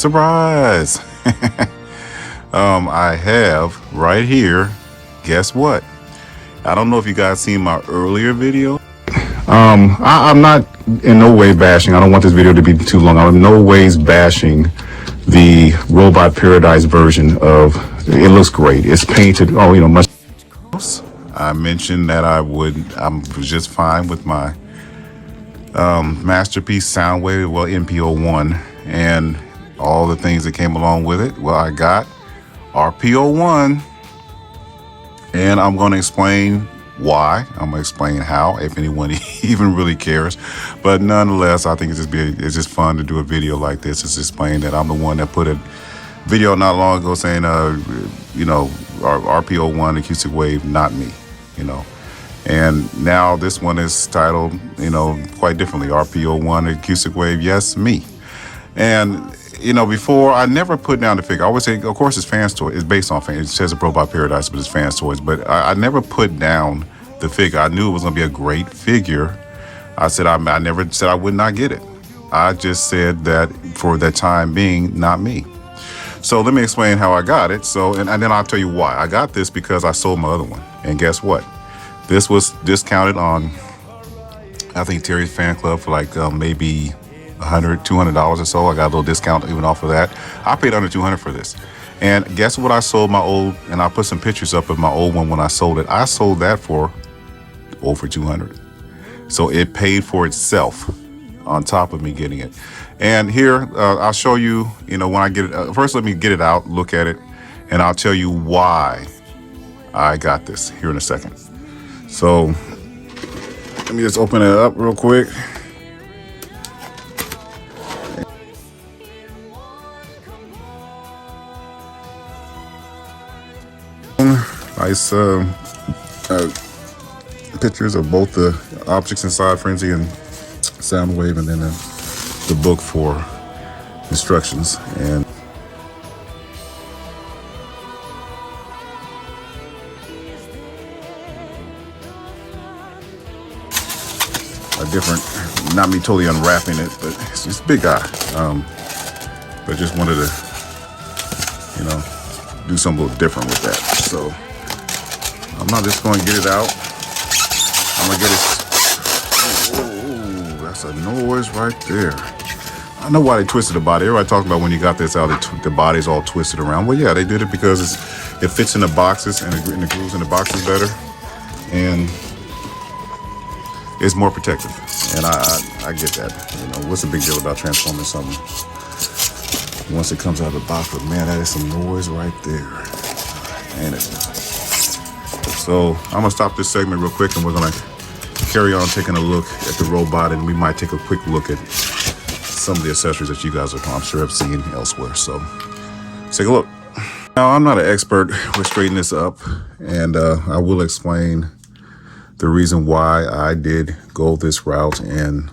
Surprise! I have right here, guess what? I don't know if you guys seen my earlier video. I'm not in no way bashing. I don't want this video to be too long. I'm in no ways bashing the Robot Paradise version of it. Looks great. It's painted, much. I mentioned that I'm just fine with my masterpiece Soundwave, well, MP-01, and all the things that came along with it. Well, I got RP-01, and I'm going to explain why. I'm going to explain how, if anyone even really cares. But nonetheless, I think it's just fun to do a video like this. It's explain that I'm the one that put a video not long ago saying, RP-01 acoustic wave, not me, And now this one is titled, quite differently, RP-01 acoustic wave, yes, me. And before, I never put down the figure. I always say, of course, it's fans' toys. It's based on fans. It says a Robot Paradise, but it's fans' toys. But I never put down the figure. I knew it was going to be a great figure. I said I never said I would not get it. I just said that for the time being, not me. So let me explain how I got it. And then I'll tell you why. I got this because I sold my other one. And guess what? This was discounted on, I think, Terry's Fan Club for like maybe $100, $200 or so. I got a little discount even off of that. I paid under $200 for this. And guess what I sold my old, and I put some pictures up of my old one when I sold it. I sold that for over $200. So it paid for itself on top of me getting it. And here, I'll show you, when I get it. First, let me get it out, look at it, and I'll tell you why I got this here in a second. So let me just open it up real quick. Nice pictures of both the objects inside Frenzy and Soundwave, and then the book for instructions. And a different, not me totally unwrapping it, but it's just a big guy. But just wanted to, do something a little different with that. So I'm not just going to get it out. I'm going to get it. Oh, that's a noise right there. I know why they twisted the body. Everybody talks about when you got this out, the body's all twisted around. Well, yeah, they did it because it fits in the boxes and the grooves in the boxes better. And it's more protective. And I get that. What's the big deal about transforming something once it comes out of the box? But man, that is some noise right there. Ain't it? So I'm gonna stop this segment real quick, and we're gonna carry on taking a look at the robot, and we might take a quick look at some of the accessories that you guys I'm sure have seen elsewhere. So let's take a look. Now, I'm not an expert with straightening this up, and I will explain the reason why I did go this route, and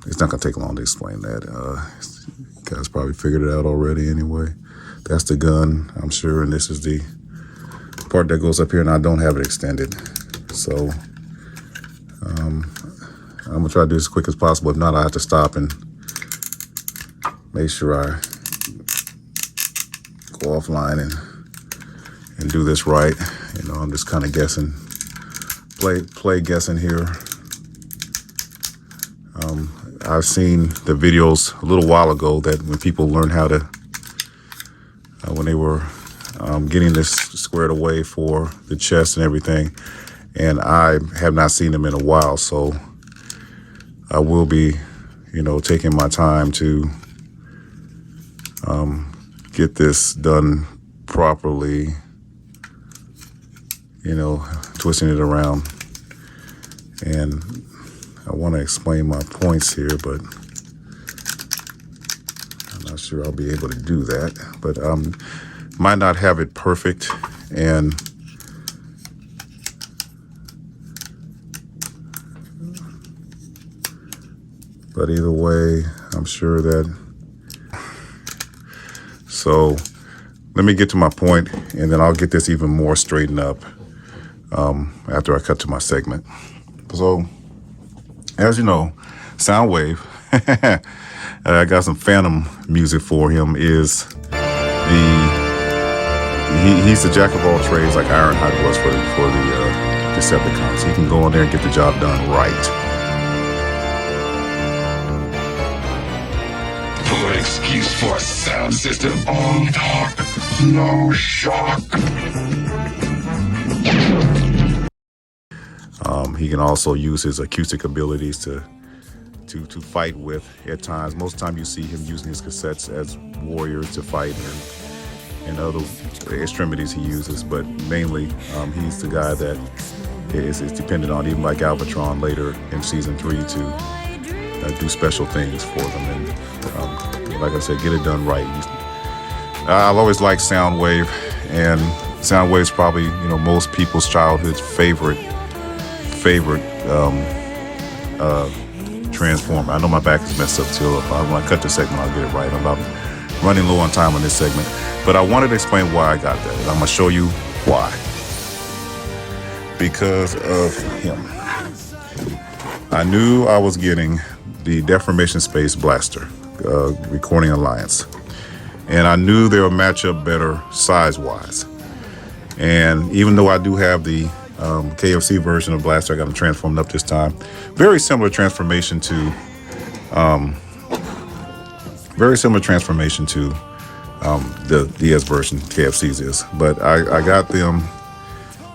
it's not gonna take long to explain that. You guys probably figured it out already anyway. That's the gun, I'm sure, and this is the part that goes up here, and I don't have it extended. So I'm gonna try to do this as quick as possible. If not, I have to stop and make sure I go offline and do this right. I'm just kind of guessing, play guessing here. I've seen the videos a little while ago that when people learn how to, when they were getting this squared away for the chest and everything, and I have not seen them in a while, so I will be, taking my time to get this done properly, twisting it around. And I want to explain my points here, but I'm not sure I'll be able to do that. But might not have it perfect, and but either way, I'm sure that. So let me get to my point, and then I'll get this even more straightened up after I cut to my segment. So, as you know, Soundwave I got some Phantom music for him. Is he's the jack of all trades, like Ironhide was for the Decepticons. He can go in there and get the job done right. Poor excuse for a sound system. All talk, no shock. He can also use his acoustic abilities to fight with at times. Most of the time you see him using his cassettes as warriors to fight and other extremities he uses, but mainly he's the guy that is dependent on, even like Albatron later in season 3, to do special things for them, and like I said, get it done right. I've always liked Soundwave, and Soundwave's probably most people's childhood's favorite transformer. I know my back is messed up too. When I cut the segment, I'll get it right. I'm about running low on time on this segment, but I wanted to explain why I got that, and I'm gonna show you why. Because of him. I knew I was getting the Deformation Space Blaster Recording Alliance, and I knew they would match up better size-wise. And even though I do have the KFC version of Blaster, I got them transformed up this time. Very similar transformation to the DS version KFC's is. But I got them.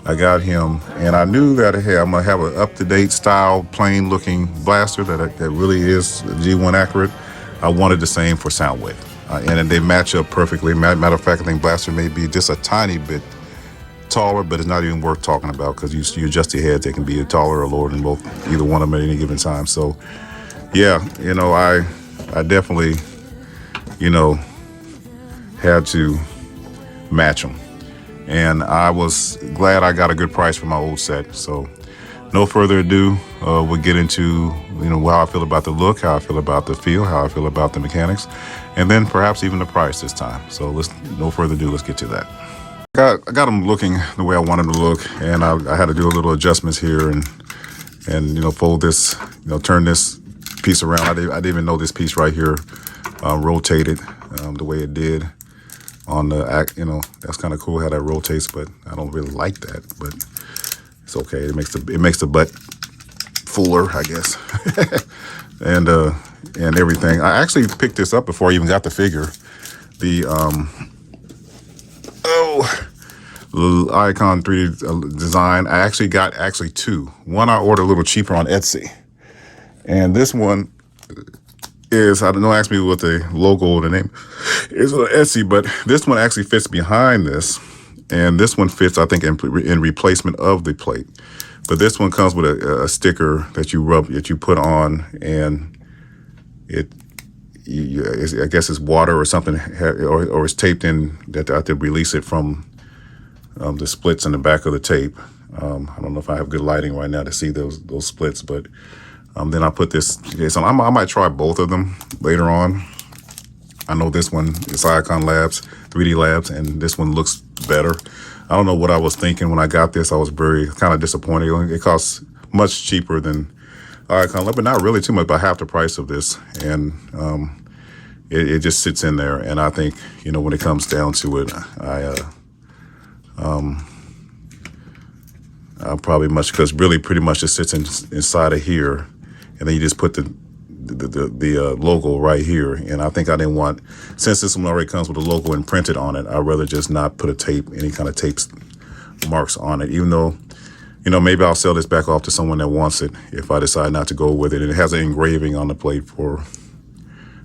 I got him, and I knew that, hey, I'm gonna have an up-to-date style, plain-looking blaster that really is G1 accurate. I wanted the same for Soundwave, and they match up perfectly. Matter of fact, I think Blaster may be just a tiny bit taller, but it's not even worth talking about, because you adjust your heads, they can be taller or lower than either one of them at any given time. So, yeah, I definitely, had to match them. And I was glad I got a good price for my old set. So no further ado, we'll get into how I feel about the look, how I feel about the feel, how I feel about the mechanics, and then perhaps even the price this time. So no further ado, let's get to that. I got them looking the way I wanted them to look, and I had to do a little adjustments here and fold this, turn this piece around. I didn't even know this piece right here rotated the way it did. On the that's kind of cool how that rotates, but I don't really like that. But it's okay. It makes the butt fuller, I guess, and everything. I actually picked this up before I even got the figure. The Icon 3D design. I actually got two. One I ordered a little cheaper on Etsy, and this one is, I don't know, ask me what the logo or the name is on Esty, but this one actually fits behind this, and this one fits, I think, in replacement of the plate. But this one comes with a sticker that you put on, and I guess it's water or something, or it's taped in that I have to release it from the splits in the back of the tape. I don't know if I have good lighting right now to see those splits, but then I put this case on. I might try both of them later on. I know this one is Icon Labs, 3D Labs, and this one looks better. I don't know what I was thinking when I got this. I was kind of disappointed. It costs much cheaper than Icon Lab, but not really too much, about half the price of this. And it just sits in there. And I think, when it comes down to it, I'll probably because really pretty much just sits inside of here. And then you just put the logo right here. And I think I didn't want, since this one already comes with a logo imprinted on it, I'd rather just not put any kind of tape marks on it, even though, maybe I'll sell this back off to someone that wants it if I decide not to go with it. And it has an engraving on the plate for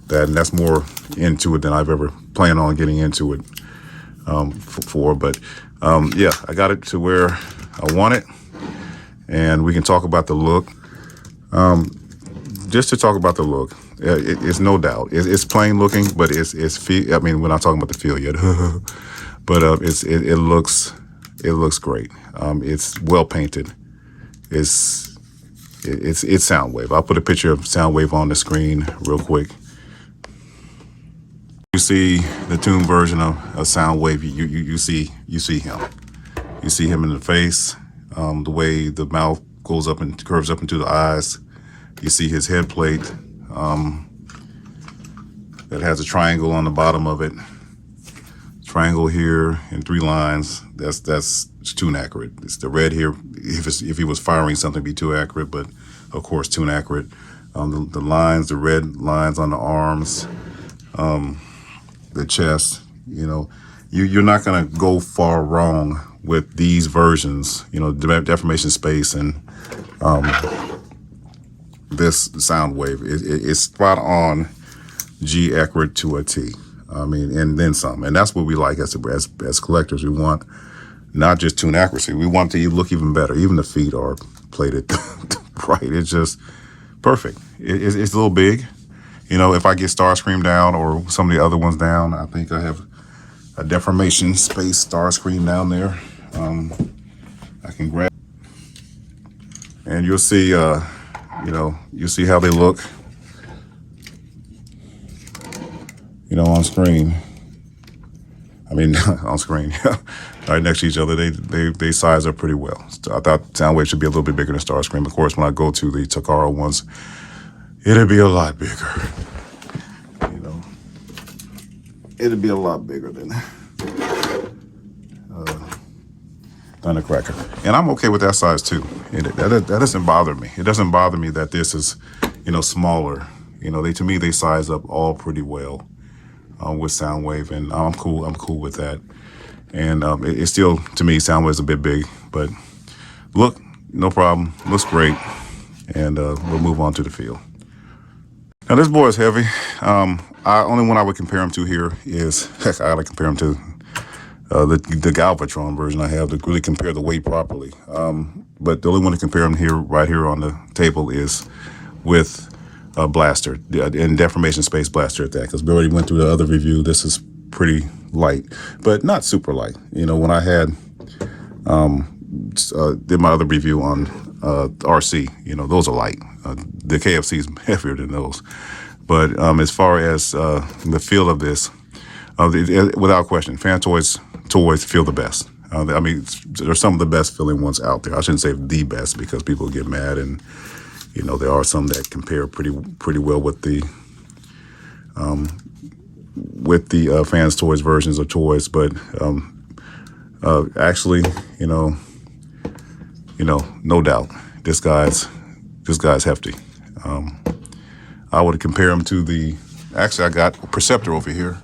that, and that's more into it than I've ever planned on getting into it for. But yeah, I got it to where I want it, and we can talk about the look. Just to talk about the look, it's no doubt it's plain looking, but it's feel. I mean, we're not talking about the feel yet, but it looks great. It's well painted. It's Soundwave. I'll put a picture of Soundwave on the screen real quick. You see the tuned version of Soundwave. You see him. You see him in the face. The way the mouth goes up and curves up into the eyes. You see his head plate. that has a triangle on the bottom of it. Triangle here and 3 lines. That's too inaccurate. It's the red here. If he was firing something, it'd be too accurate, but of course too inaccurate. The lines, the red lines on the arms, the chest. You know, you're not gonna go far wrong with these versions. You know, deformation space and this Soundwave. It's spot on, G accurate to a T. I mean, and then some. And that's what we like as collectors. We want not just tune accuracy. We want to look even better. Even the feet are plated right. It's just perfect. It's a little big. You know, if I get Starscream down or some of the other ones down, I think I have a deformation space Starscream down there. I can grab. And you'll see, you know, you'll see how they look. You know, on screen. I mean, on screen, right next to each other, they size up pretty well. So I thought Soundwave should be a little bit bigger than Starscream. Of course, when I go to the Takara ones, it'll be a lot bigger. You know, it'll be a lot bigger than Thundercracker, and I'm okay with that size too. That doesn't bother me. It doesn't bother me that this is, you know, smaller. You know, to me they size up all pretty well. With Soundwave, and I'm cool with that. And it's still, to me, Soundwave's a bit big, but look, no problem, looks great. And we'll move on to the field. Now this boy is heavy. Only one I would compare him to here is, heck, I gotta compare him to the Galvatron version I have to really compare the weight properly. But the only one to compare him here, right here on the table, is with Blaster, and deformation space Blaster at that, because we already went through the other review. This is pretty light, but not super light. You know, when I had did my other review on RC, you know, those are light. The KFC is heavier than those. But as far as the feel of this, without question, fan toys feel the best. I mean, they're some of the best feeling ones out there. I shouldn't say the best because people get mad, and you know, there are some that compare pretty well with the fans toys versions of toys, but actually, you know, no doubt, this guy's hefty. I would compare him to the. Actually, I got Perceptor over here,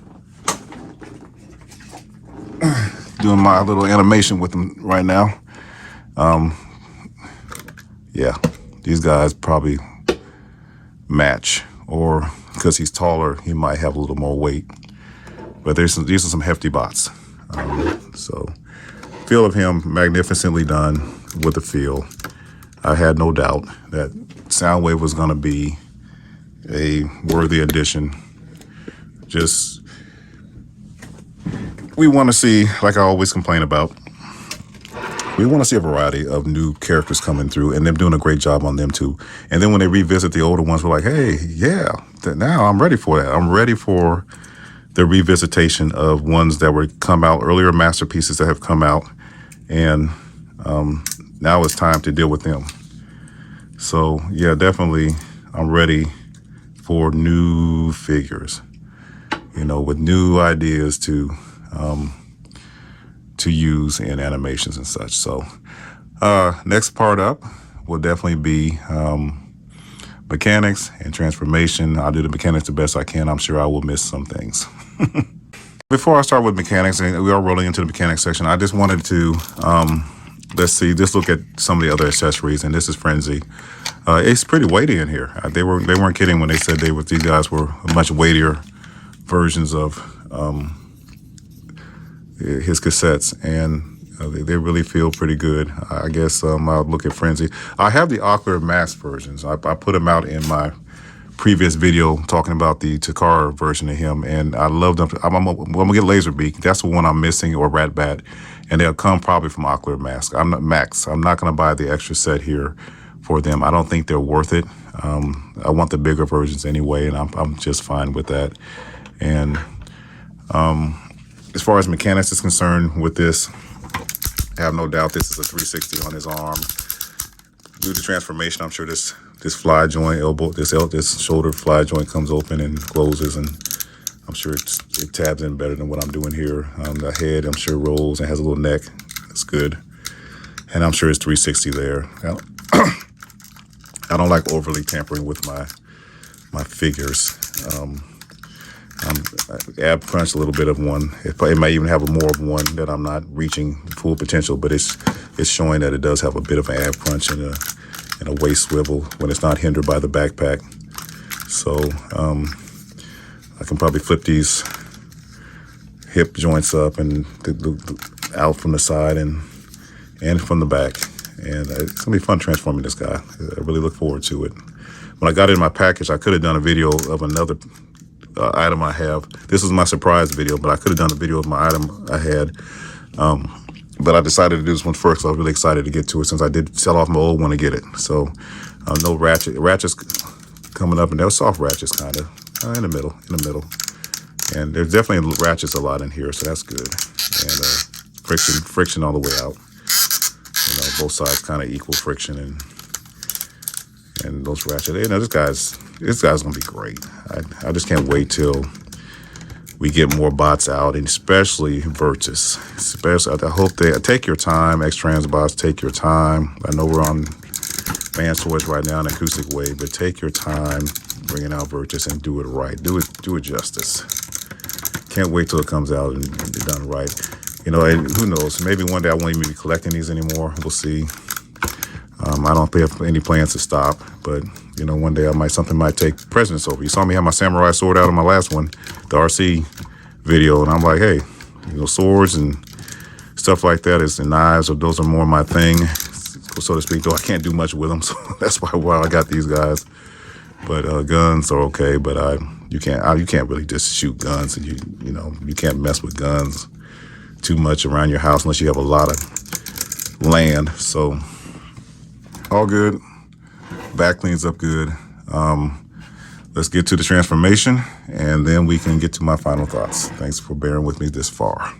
doing my little animation with him right now. Yeah. These guys probably match, or because he's taller, he might have a little more weight. But these are some hefty bots. So, feel of him, magnificently done with the feel. I had no doubt that Soundwave was going to be a worthy addition. Just, we want to see, like I always complain about, we want to see a variety of new characters coming through, and them doing a great job on them too. And then when they revisit the older ones, we're like, hey, yeah, now I'm ready for that. I'm ready for the revisitation of ones that were come out earlier, masterpieces that have come out, and now it's time to deal with them. So yeah, definitely, I'm ready for new figures, you know, with new ideas to use in animations and such. So next part up will definitely be mechanics and transformation. I'll do the mechanics the best I can. I'm sure I will miss some things. Before I start with mechanics, and we are rolling into the mechanics section, I just wanted to let's look at some of the other accessories, and this is Frenzy. It's pretty weighty in here. They weren't kidding when they said these guys were much weightier versions of his cassettes, and they really feel pretty good. I guess I'll look at Frenzy. I have the Ocular Mask versions. I put them out in my previous video talking about the Takara version of him, and I love them. I'm gonna get Laserbeak. That's the one I'm missing, or Ratbat, and they'll come probably from Ocular Mask. I'm not gonna buy the extra set here for them. I don't think they're worth it. I want the bigger versions anyway, and I'm just fine with that. And as far as mechanics is concerned with this, I have no doubt this is a 360 on his arm. Due to transformation, I'm sure this fly joint, this shoulder fly joint comes open and closes, and I'm sure it tabs in better than what I'm doing here. The head, I'm sure, rolls and has a little neck. That's good. And I'm sure it's 360 there. I don't like overly tampering with my figures. I ab crunch a little bit of one. It might even have more of one that I'm not reaching full potential, but it's showing that it does have a bit of an ab crunch and a waist swivel when it's not hindered by the backpack. So I can probably flip these hip joints up and out from the side and from the back. And it's gonna be fun transforming this guy. I really look forward to it. When I got it in my package, I could have done a video of another item I have. This was my surprise video, but I could have done a video of my item I had. But I decided to do this one first. So I was really excited to get to it since I did sell off my old one to get it. So no ratchets coming up, and they're soft ratchets kind of in the middle. And there's definitely ratchets a lot in here, so that's good. And friction all the way out. You know, both sides kind of equal friction, and those ratchets. You know, this guy's gonna be great. I just can't wait till we get more bots out, and especially Virtus. I hope they take your time, X-Trans bots. Take your time. I know we're on Man's Toys right now in Acoustic Wave, but take your time bringing out Virtus and do it right. Do it justice. Can't wait till it comes out and be done right. You know, and who knows? Maybe one day I won't even be collecting these anymore. We'll see. I don't have any plans to stop, but you know, one day something might take precedence over. You saw me have my samurai sword out on my last one, the RC video, and I'm like, hey, you know, swords and stuff like that and knives, those are more my thing, so to speak. Though I can't do much with them, so that's why I got these guys. But guns are okay, but you can't really just shoot guns, and you know you can't mess with guns too much around your house unless you have a lot of land. So all good. Back cleans up good. Let's get to the transformation, and then we can get to my final thoughts. Thanks for bearing with me this far.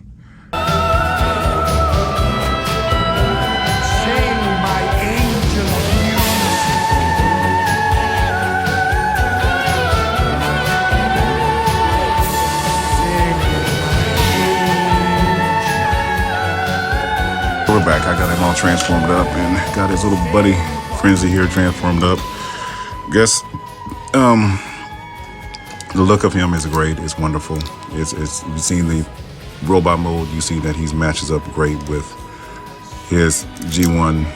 We're back. I got him all transformed up and got his little buddy Frenzy here transformed up. Guess the look of him is great. It's wonderful. It's you've seen the robot mode. You see that he matches up great with his G1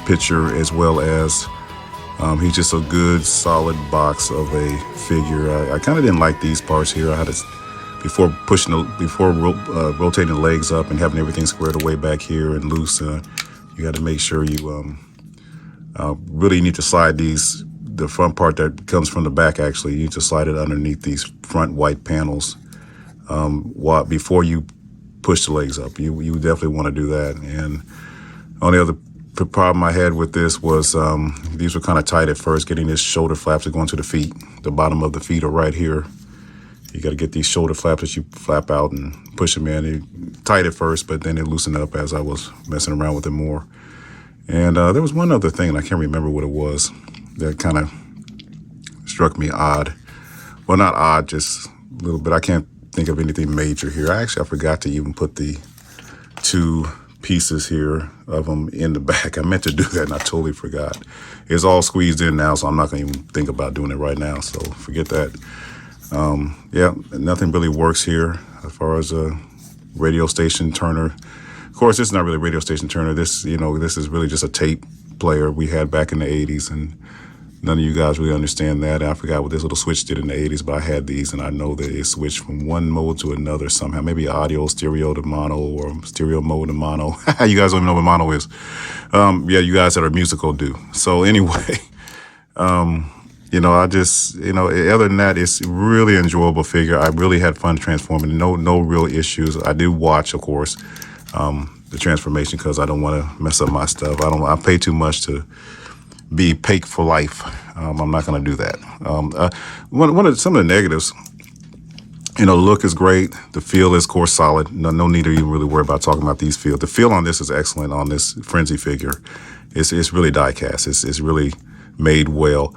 picture, as well as he's just a good solid box of a figure. I kind of didn't like these parts here. I had to before rotating the legs up and having everything squared away back here and loose. You got to make sure you really need to slide the front part that comes from the back. Actually, you need to slide it underneath these front white panels before you push the legs up. You definitely want to do that. And only other problem I had with this was these were kind of tight at first. Getting this shoulder flaps to go into the feet. The bottom of the feet are right here. You got to get these shoulder flaps that you flap out and push them in. They're tight at first, but then they loosen up as I was messing around with it more. And there was one other thing, and I can't remember what it was, that kind of struck me odd. Well, not odd, just a little bit. I can't think of anything major here. I forgot to even put the two pieces here of them in the back. I meant to do that, and I totally forgot. It's all squeezed in now, so I'm not going to even think about doing it right now, so forget that. Yeah, nothing really works here as far as a radio station turner. Of course, this is not really a radio station turner. This is really just a tape player we had back in the 80s, and none of you guys really understand that. And I forgot what this little switch did in the 80s, but I had these, and I know that it switched from one mode to another somehow. Maybe audio stereo to mono, or stereo mode to mono. You guys don't even know what mono is. Yeah, you guys that are musical do. So anyway, other than that, it's really enjoyable figure. I really had fun transforming. No real issues. I do watch, of course, the transformation because I don't want to mess up my stuff. I pay too much to be paid for life. I'm not going to do that. Some of the negatives, the look is great. The feel is, of course, solid. No need to even really worry about talking about these feel. The feel on this is excellent on this Frenzy figure. It's really die cast. It's really made well.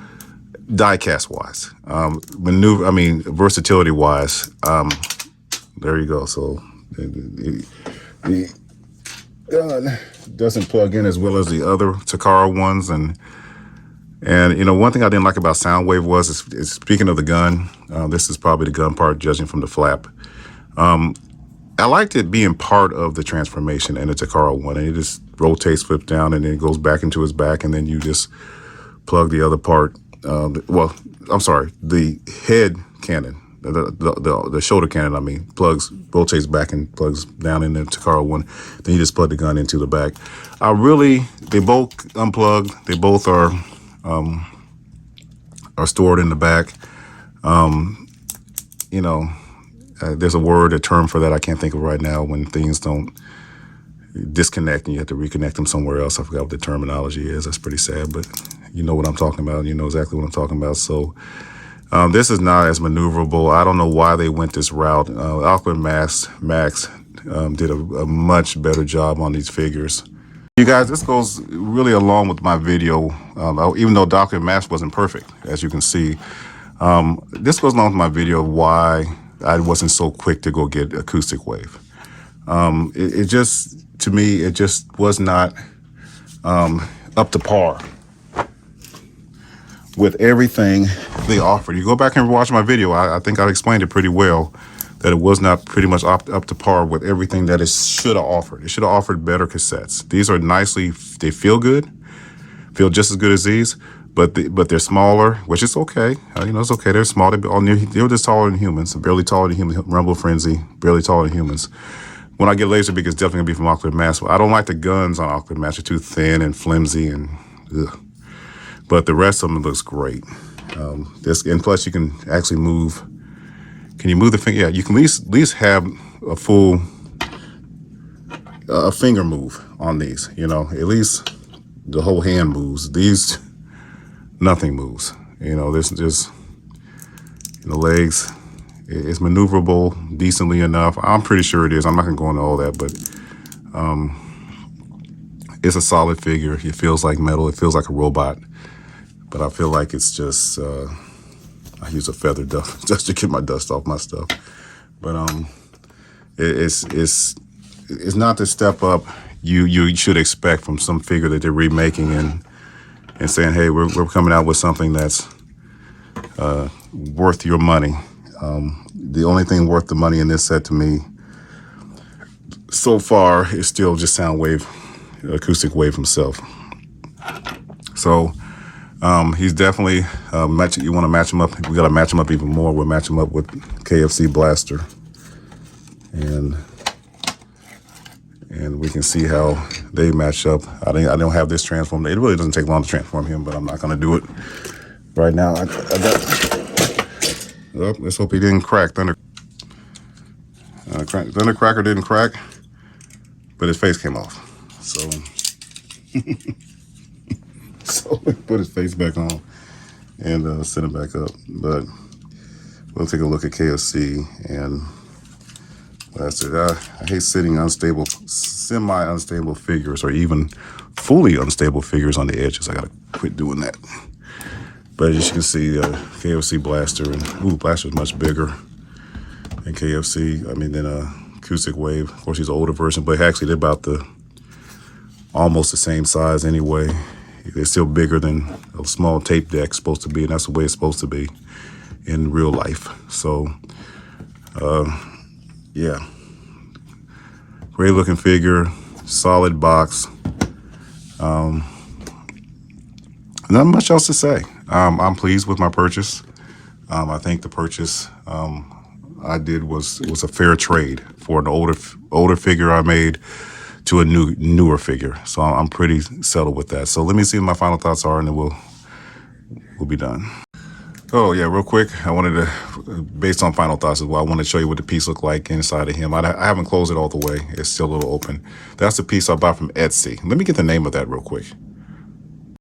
die-cast wise, versatility wise. There you go. So the gun doesn't plug in as well as the other Takara ones, and you know, one thing I didn't like about Soundwave is speaking of the gun, this is probably the gun part, judging from the flap. I liked it being part of the transformation in the Takara one, and it just rotates, flips down, and then it goes back into his back, and then you just plug the other part. The head cannon, the shoulder cannon, rotates back and plugs down in the Takara one. Then you just plug the gun into the back. They both unplugged. They both are stored in the back. You know, there's a term for that I can't think of right now, when things don't disconnect and you have to reconnect them somewhere else. I forgot what the terminology is. That's pretty sad, but you know what I'm talking about. You know exactly what I'm talking about. So this is not as maneuverable. I don't know why they went this route. Auckland Max did a much better job on these figures. You guys, this goes really along with my video, even though Dr. Max wasn't perfect, as you can see. This goes along with my video of why I wasn't so quick to go get Acoustic Wave. It just, to me, it just was not up to par with everything they offered. You go back and watch my video, I think I explained it pretty well, that it was not pretty much up to par with everything that it should have offered. It should have offered better cassettes. These are they feel good, feel just as good as these, but they're smaller, which is okay. You know, it's okay. They're small. They're just taller than humans, barely taller than humans. Rumble Frenzy, barely taller than humans. When I get Laserbeak, it's definitely gonna be from Auckland Mass. I don't like the guns on Auckland Mass. They're too thin and flimsy, and ugh. But the rest of them looks great. And plus you can actually move. Can you move the finger? Yeah, you can at least have a full finger move on these. You know, at least the whole hand moves. These, nothing moves. You know, this just the legs. It's maneuverable decently enough. I'm pretty sure it is. I'm not gonna go into all that, but it's a solid figure. It feels like metal. It feels like a robot. But I feel like it's just, I use a feather duster just to get my dust off my stuff. But it's not the step up you should expect from some figure that they're remaking and saying, hey, we're coming out with something that's worth your money. The only thing worth the money in this set to me so far is still just Soundwave, Acoustic Wave himself. So he's definitely you want to match him up. We got to match him up even more. We'll match him up with KFC Blaster, and we can see how they match up. I don't have this transform. It really doesn't take long to transform him, but I'm not going to do it right now. I got. Oh, let's hope he didn't crack. Thundercracker didn't crack, but his face came off. So, so put his face back on and set it back up. But we'll take a look at KFC and that's it. I hate sitting unstable, semi-unstable figures, or even fully unstable figures on the edges. I gotta quit doing that. But as you can see, KFC Blaster, and Blaster's much bigger than KFC. Than Acoustic Wave. Of course, he's an older version, but actually they're almost the same size anyway. They're still bigger than a small tape deck's supposed to be, and that's the way it's supposed to be in real life. So, yeah, great looking figure, solid box. Not much else to say. I'm pleased with my purchase. I think the purchase I did was a fair trade for an older figure I made to a newer figure. So I'm pretty settled with that. So let me see what my final thoughts are, and then we'll be done. Oh yeah, real quick, I wanted to, based on final thoughts as well, I want to show you what the piece looked like inside of him. I haven't closed it all the way. It's still a little open. That's the piece I bought from Esty. Let me get the name of that real quick.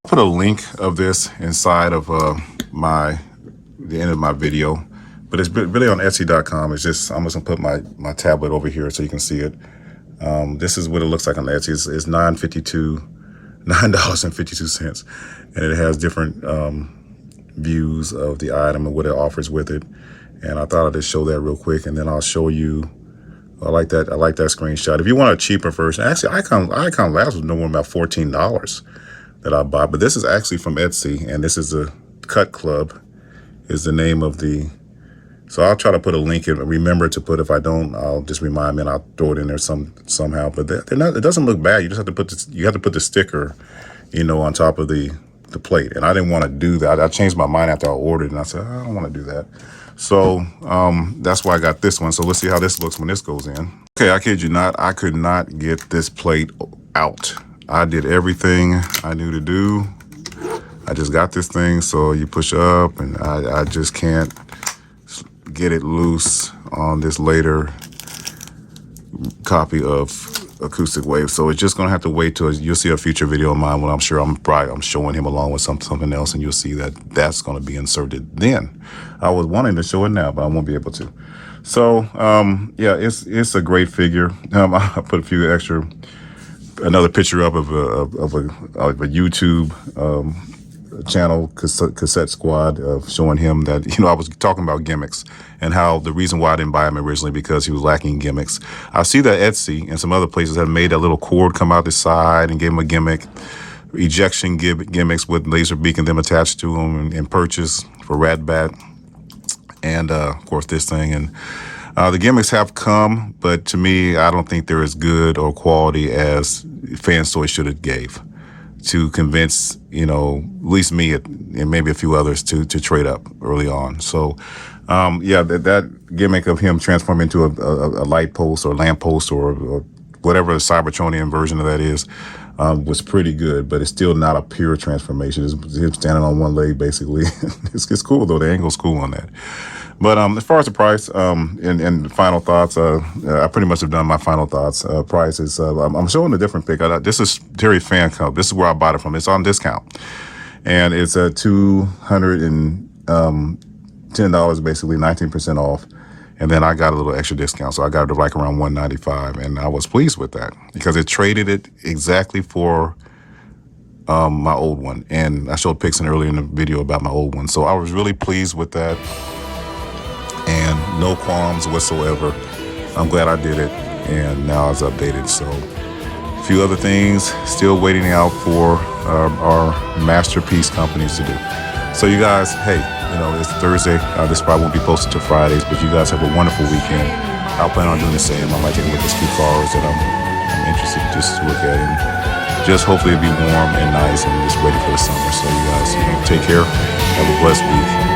I'll put a link of this inside of the end of my video, but it's really on Etsy.com. It's just, I'm just gonna put my tablet over here so you can see it. This is what it looks like on Etsy. It's $9.52, and it has different views of the item and what it offers with it. And I thought I'd just show that real quick, and then I'll show you. I like that screenshot. If you want a cheaper version, actually, Icon Labs was no more than about $14 that I bought. But this is actually from Esty, and this is a Cut Club, is the name of the. So I'll try to put a link in. Remember to put. If I don't, I'll just remind me and I'll throw it in there somehow. But they're not. It doesn't look bad. You just have to put this. You have to put the sticker, on top of the plate. And I didn't want to do that. I changed my mind after I ordered, and I said I don't want to do that. So that's why I got this one. So let's see how this looks when this goes in. Okay, I kid you not, I could not get this plate out. I did everything I knew to do. I just got this thing, so you push up, and I just can't get it loose on this later copy of Acoustic Wave. So it's just gonna have to wait till you'll see a future video of mine when I'm sure I'm showing him along with something else, and you'll see that that's gonna be inserted then. I was wanting to show it now, but I won't be able to. So yeah, it's a great figure. I put a few another picture up of a YouTube channel, Cassette Squad, of showing him that, I was talking about gimmicks and how the reason why I didn't buy him originally because he was lacking gimmicks. I see that Etsy and some other places have made that little cord come out the side and gave him a gimmick, ejection gimmicks with laser beak and them attached to them, and purchase for Rat Bat, and of course this thing. And the gimmicks have come, but to me, I don't think they're as good or quality as Fans Toys should have gave to convince, at least me and maybe a few others to trade up early on. So, yeah, that gimmick of him transforming into a light post or lamp post or whatever the Cybertronian version of that is, was pretty good, but it's still not a pure transformation. It's him standing on one leg, basically. It's cool, though. The angle's cool on that. But as far as the price and final thoughts, I pretty much have done my final thoughts. Price is, I'm showing a different pick. This is Terry Fan Club. This is where I bought it from. It's on discount. And it's $210, basically, 19% off. And then I got a little extra discount. So I got it like around $195. And I was pleased with that because it traded it exactly for my old one. And I showed pics earlier in the video about my old one. So I was really pleased with that. And no qualms whatsoever. I'm glad I did it, and now it's updated. So a few other things still waiting out for our masterpiece companies to do. So you guys, hey, it's Thursday. This probably won't be posted to Fridays, but you guys have a wonderful weekend. I'll plan on doing the same. I might take a look at a few cars that I'm interested just to look at, and just hopefully it'll be warm and nice and just ready for the summer. So you guys, take care. Have a blessed week.